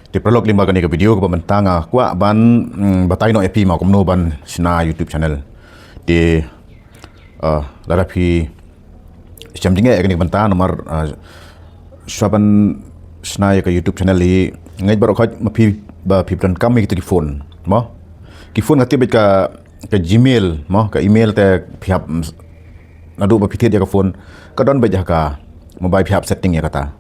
Di prolog limba kani ke video ke pembentang kuak ban batai no epi mau Kumno ban shna YouTube channel di larapi jam tinggal kani bentang nomor swaban shna ya ke YouTube channel li ngai baru kau mapi ba pipran kami gitu di phone mo ki phone ngati bet ka Gmail mo ka email te pihak nadu ba pitit ya ke phone ka don bet ka mobile pihak setting ya kata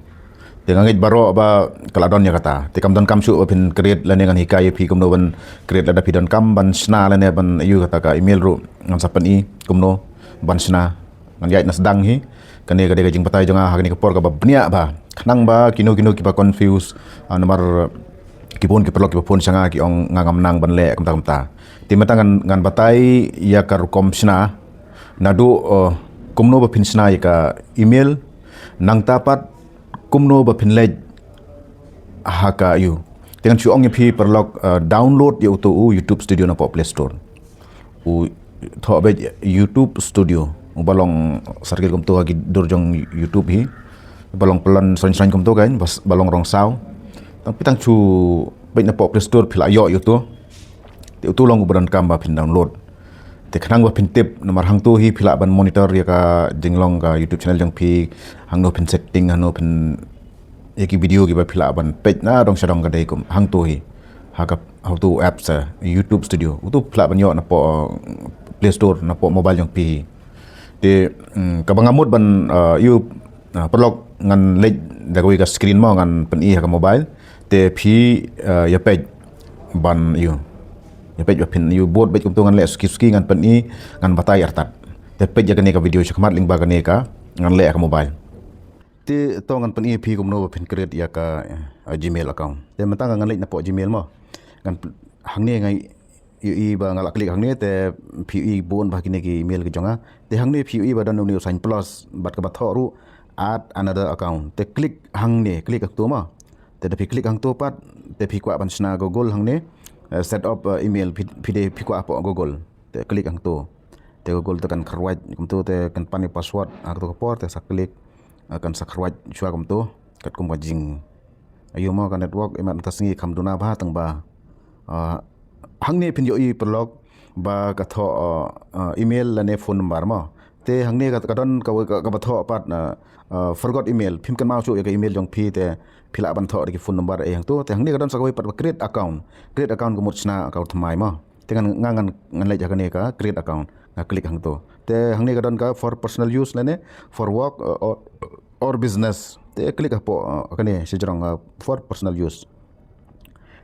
dengan ngit baro ba kaladon ya kata te kam don kam su pin create la dengan hikai pi Kumno ban create la da pi don kam ban shna la ne ban yu kata ka email ru ngan sapan i Kumno ban shna ngan yai nas dang hi kane ka de jing patai jonga ha ni ka por ka ba bnia ba khnang ba kino ki ba confuse nomor kipun ki perlo ki pun sanga ki ong ngam nang ban le kam ta te matangan ngan batai ya kar kom shna nadu Kumno ba pin shna ya ka email nang tapat Kumno ba Finalizing haka yu dengan chuong pi perlok download ya utu YouTube Studio na po Play Store u tho be YouTube Studio u balong sarkil kum to gi dorjong YouTube hi balong pelan son kum to kan bas balong rong sao tang pitang chu be na po Play Store phila yo yu to te utu long beran kam ba pin download te khnang ba pin tip nomor hang tu hi phila ban monitor ya ka jinglong ka YouTube channel jong pi hang no pin setting hang no pin eki video ki ba phila ban page na dong sadong ka dei kum hang tu hi ha ka how to apps YouTube Studio utu phila ban yo na po Play Store na po mobile jong pi te ka bangamut ban you perlok ngan lej dagoi ka screen mo ngan pen i ha ka mobile te phi ya page ban you ya page pin you board page kum tu ngan le ski ngan pen i ngan batai artat te page ya kane ka video chakmat link ba kane ka ngan le ka mobile te to ngan pen i phi Kumno pin create ya ka Gmail account te matang ngan le na po Gmail mo ngan hang ne ngai i ba ngala klik hang ne te phi i bon ba kine ki email ki jonga te hang ne phi i ba dan new sign plus bat ka ba thoru add another account te klik hang ne klik ak tu ma te phi klik hang tu pat te phi kwa ban shna Google hang ne set up email phi de phi kwa po Google te klik hang tu te Google te kan kharwaj kum tu te kan pani password ak tu ka por te sa klik akan sa kharwaj chua kum tu kat kum jing ayo ma ka network emat ta singi kham duna ba tang ba hang ne phin yo i perlok ba ka tho email la ne phone number ma te hang ne ka don ka ba tho pat forgot email phim kan ma chu ka email jong phi te phila ban tho ki phone number e hang tu te hang ne ka don sa ko pat create account ko mut chna account thmai ma te ngan le ja ka ne ka create account klik hang tu te hang ne ka don ka for personal use la ne for work or business te klik apo ka ne sejrong for personal use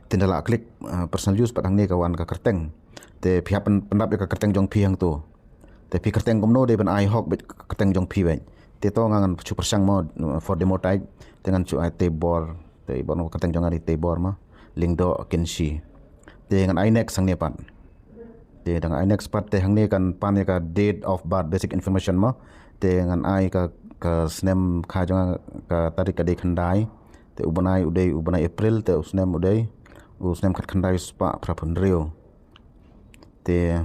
tindala klik personal use pat hang ne ka wan ka kerteng te pihak pendap ka kerteng jong phi hang tu te phi kerteng Kumno de ban ai hok bet kerteng jong phi bai te to ngangan chu persang mo for demo type dengan chu ai te bor no kerteng jong ari te bor ma link do kensi te ngan ai next hang ne pat te dengan ai next pat te hang ne kan pan ka date of birth basic information ma te ngan ai ka snem kha jong ka tarik ka de khandai te ubanai April te snem udai snem khat khandai spa prapun rio te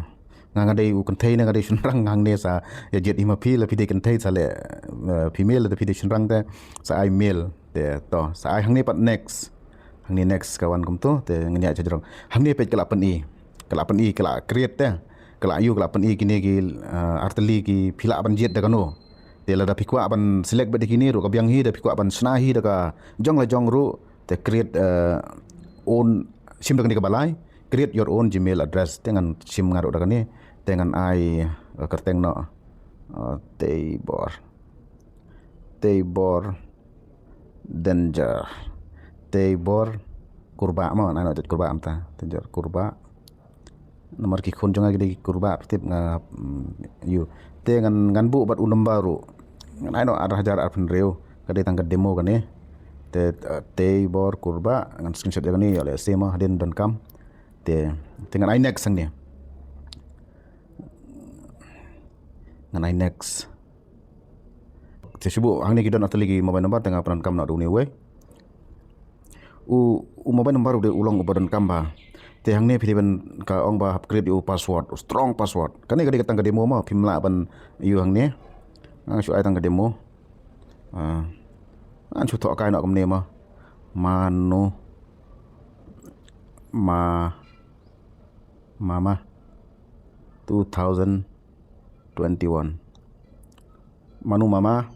ngangadei contain ngadei shunrang ngangne sa ya jet ima phi la phi de contain sa le female la phi de shunrang te sa ai male te to sa ai hangne pat next kawan kum tu te ngnya chajrong hangne page kala pan i kala create te kala yu kala pan i kini ki arteli ki phila ban jet da kanu te la da phikwa ban select ba de kini ru ka byang hi da phikwa ban sna hi da ka jong ru te create own sim da kani ka balai create your own Gmail address dengan sim ngaru da kani dengan ai kerteng no Tebor danger Tebor kurba mo na no kurba amta danger kurba nomor ki khun jonga gi kurba tip nga you te ngan bu bat unam baru ngan ai no ada hajar arpun reu kade tangga demo kane Tebor kurba ngan screenshot ya kani ole sema den dan kam te dengan ai next sang ni ngan ai next te subu hang ni kidon atali ki mobile number tengah peran kam na du ni we u mobile number de ulong ubadan kam ba te hang ni phiban ka ong ba upgrade u password strong password kani kadi katang ka demo ma phimla ban yu hang ni ang su ai tang ka demo an chu tho kai na kam ne ma manu mama 2021 manu mama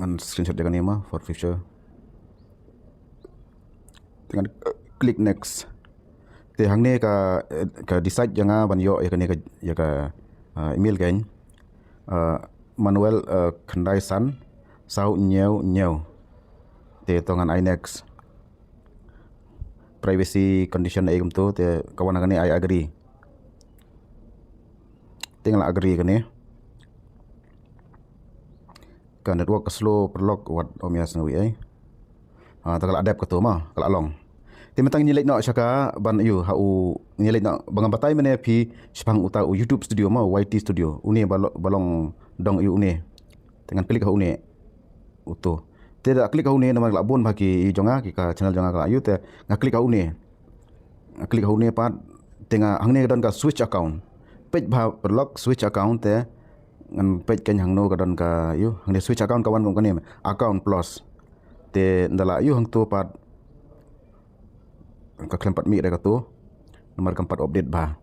ngan screenshot dia kan ni mah for future dengan klik next te hang ni ka decide janga ban yo ya kan ya ka email kan Manuel khandai san sau nyeu te tongan I next privacy condition ai tu te kawan kan ni I agree tinggal agree kan ni kan network slow perlok wat omia sengawi ai takal adapt ke tu mah kala long ti mentang nyilek nak syaka ban you hau nyilek nak bangang batai mene pi sepang uta YouTube studio mah YT studio uni balong dong you uni dengan klik hau uni utuh tidak klik hau ni nama labon bagi jonga ka channel jonga ka you te ngaklik hau ni pat tengah hang ni dan ka switch account page ba perlok switch account te ngan page kan hang no ka dan ka you hang ni switch account kawan kan ni account plus te ndala you hang tu pat ka klempat mi dah tu nomor keempat update ba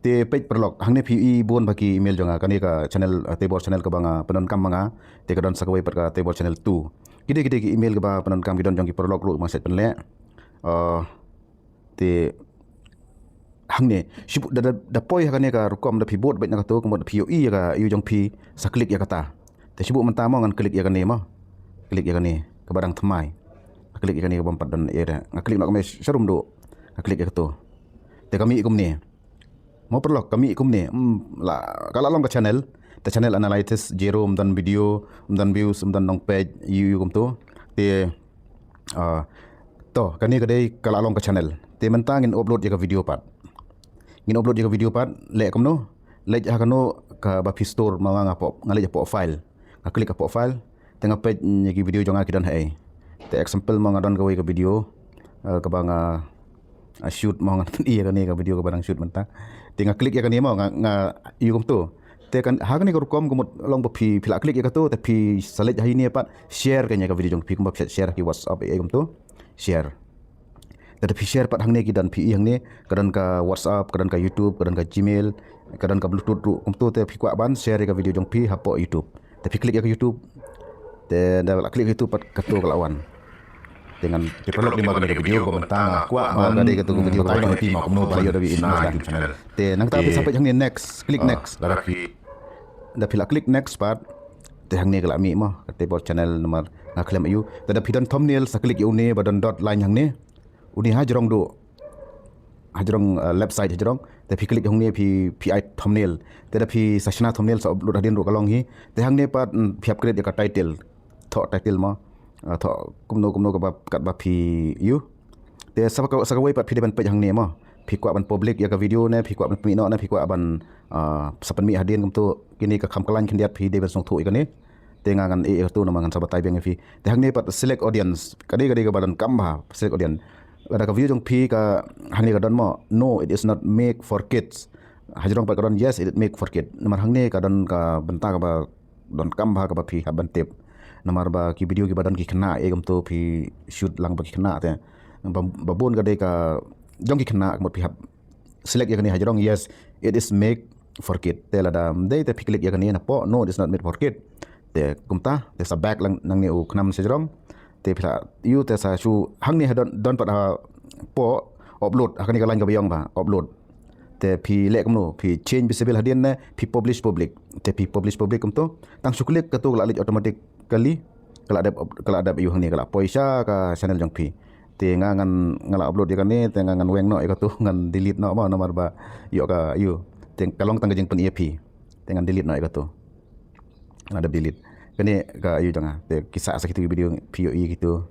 te page perlok hang ni PE bon bagi email jonga kan ni ka channel table channel ka banga penon kam banga te ka dan sakawai pat ka table channel 2 Kide email ke ba penon kam kidon jong ki perlok lu maset penlek te hang ni sibuk da poi kan ni ka rukom da pivot baik nak tu kemudian POE ka you jong pi saklik ya kata te sibuk mentah mo ngan klik ya kan ni mah klik ya kan ni ke barang temai klik ya kan ni ke bompat dan era ngaklik nak kami serum do ngaklik ya tu te kami ikum ni mau perlok kami ikum ni la kalau long ke channel the channel analysis zero dan video dan views dan nong page you kum tu te to kani kadai kalau long ke channel te mentangin upload je ke video pat ngin upload je ke video pat le kum no le ha kano ka ba store manga ngapo ngale je file ngaklik ke file tengah page nyegi video jonga kidan hai te example manga don ke video ke banga shoot manga iya kan ni ke video ke barang shoot mentang te ngaklik ya kan ni mo you kum tu te kan ha kan ni ko kom kumut long pi phila klik ya tu te pi select hari ni pat share kan ya ka video jong pi kum share ki WhatsApp kum tu share te pi share pat hang ni ki dan pi hang ni kadan ka WhatsApp kadan ka YouTube kadan ka Gmail kadan ka Bluetooth kum tu te pi kwa ban share ka video jong pi hapo YouTube te pi klik ya ka YouTube te dah klik itu pat katu kelawan dengan diperlok di mana video komentar kuat mana dia kata video kalau happy mau Kumno bayo dari YouTube channel te nang tapi sampai hang ni next klik next dah pila klik next part te hang ni kala mi mah kate bot channel nomor ngaklem ayu te dah pidan thumbnail sa klik uni badan dot line hang ni uni hajrong do hajrong website hajrong te pi klik hang ni pi thumbnail te dah pi shna thumbnail sa upload hadin ro kalong hi te hang ni part pi upgrade ka title tho title ma tho kumno ka kat ba pi you te sakawai pat pi depan page hang ni ma pi kwa ban public ya ka video ne pi kwa ban pino ne pi kwa ban sapan mi hadin kum tu kini ka kham kalan khindiat pi depan sngewthuh kan ni te ngangan tu nama ngan sabatai beng fi te hang ni pat select audience kadi ka badan kam ba select audience ada ka video jong pi ka hang ni ka don mo no it is not make for kids hajrong pat ka don yes it make for kid nomor hang ni ka don ka benta ka ba don kam ba ka ba pi haban tip nomor ba ki video ki badan ki kena kum tu pi shoot lang ba ki kena te babon ka de ka jong ki kena mo pi hab select ya kan ni hajrong yes it is make for kid te la dam de te pi klik ya kan ni na po no it is not made for kid te kumta te sa back lang nang ni u knam sejrong te pila you te sa shu hang ni don pat po upload akan ni ka lain ka bayong ba upload te pi lek kumno pi change visible hadin ne pi publish public te pi publish public kum tu tang su klik ka tu la automatic kali kalau ada you hang ni kalau poisa ka channel jong pi te ngangan ngala upload ya kan ni te ngangan weng no ka tu ngan delete no ma nomor ba yo ka you te kalong tang jeng pen EP te ngan delete no ka tu ada delete kani ka you jong te kisah sakitu video POE gitu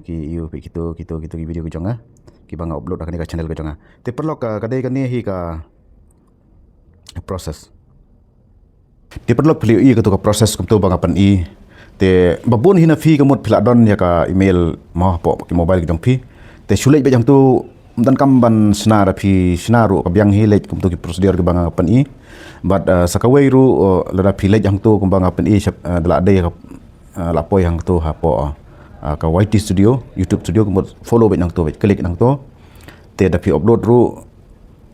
ki you pi gitu video ki jong ki bang upload akan ka channel ka jong te perlu ka kadai kan ni hi ka proses te perlu POE ka tu ka proses kum tu bang apan i te babun hina fi kamut phila don ya ka email ma po ki mobile ki jong pi te sulai be jang tu dan kam ban shna ra phi shna ru ka byang hi lek kum tu ki procedure ki bang apan i but sakawai ru la phi lek jang tu kum bang apan i dala de ka la poi hang tu ha po ka YT Studio, YouTube Studio kemut follow bet nang to bet klik nang to. Te da pi upload ru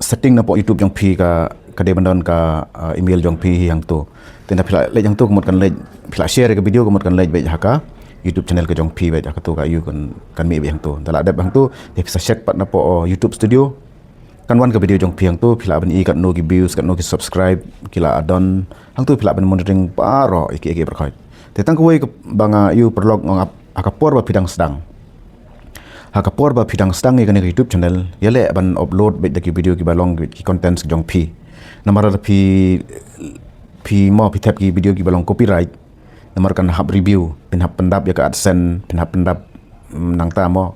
setting na po YouTube jong pi ka de bandon ka email jong pi yang to. Te da pi le yang to kemut kan le pi share ke video kemut kan le bet haka YouTube channel ke jong pi bet haka to ka you kan mi bet yang to. Dala ada bang to te bisa check pat na po YouTube Studio. Kan wan ke video jong piang tu pila ben i kat no gi views kat no gi subscribe kila adon hang tu pila ben monitoring paro iki berkhoi te tang kuai banga you perlog ngong akapor ba pidang sedang hakapor ba pidang sedang ni kan YouTube channel yale ban upload bet ki video ki balong ki content jong pi namara pi mo pi tap ki video ki balong copyright namar kan hab review pin hab pendap ya ka AdSense pin hab pendap nang ta mo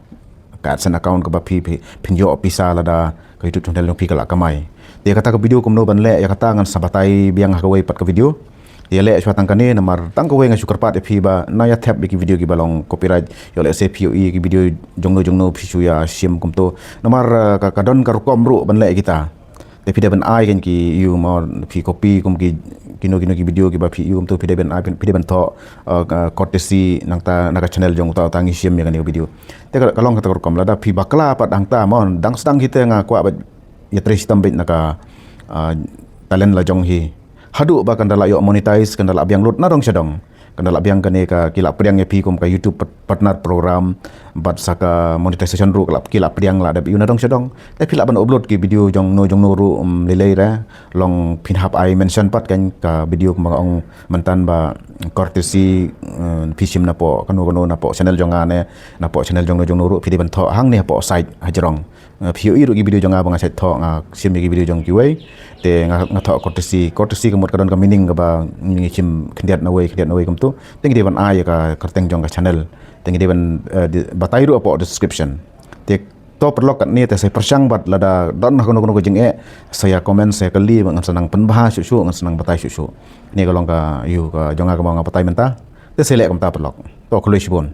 ka AdSense account ke ba pin yo opisa lada YouTube channel yang pikal akamai. Dia kata ke video kumno ban le ya kata ngan sabatai biang hakawai pat ke video. Dia le suatang kane namar tang kawai ngan syukur pat epi ba na ya tap ki video ki balong copyright yo le se POE ki video jongno pisu ya sim kumto namar kadon karukom ru ban le kita. Tapi dia ban ai kan ki you mau pi copy kum ki kino ki video ki ba pi you kumto pi dia ban ai pi dia ban to courtesy nang ta naga channel jong ta tangi sim ya kan video. Te kalong kata karukom lada pi bakla pat dang ta mon dang sedang kita nga kwa ya tres tambit naka talent la jong hi haduh ba kan dala yo monetize kan dala biang lut na dong sedong kan dala biang kane ka kila priang ya pi kum ka YouTube partner program bat saka monetization ru kila priang la da pi na dong sedong te pila ban upload ki video jong no ru lelei ra long pin hap I mention pat kan ka video kum ong mantan ba courtesy pisim na po kanu na po channel jong ane na po channel jong no ru pi ban tho hang ne po site hajrong POE ru ki video jong ba nga site tho nga sim ki video jong kiwei te nga tho courtesy kemut kadon ka meaning ka ba ngi sim kendiat na wei kum tu tengi dewan ai ka kerteng jong ka channel tengi dewan batai ru apa description te to perlok kat ni te saya persang bat lada don kono jeng saya komen saya kali ngan senang penbahas susu ngan senang batai susu ni kalong ka you ka jonga ka batai menta te selek kam ta perlok to koloi sibon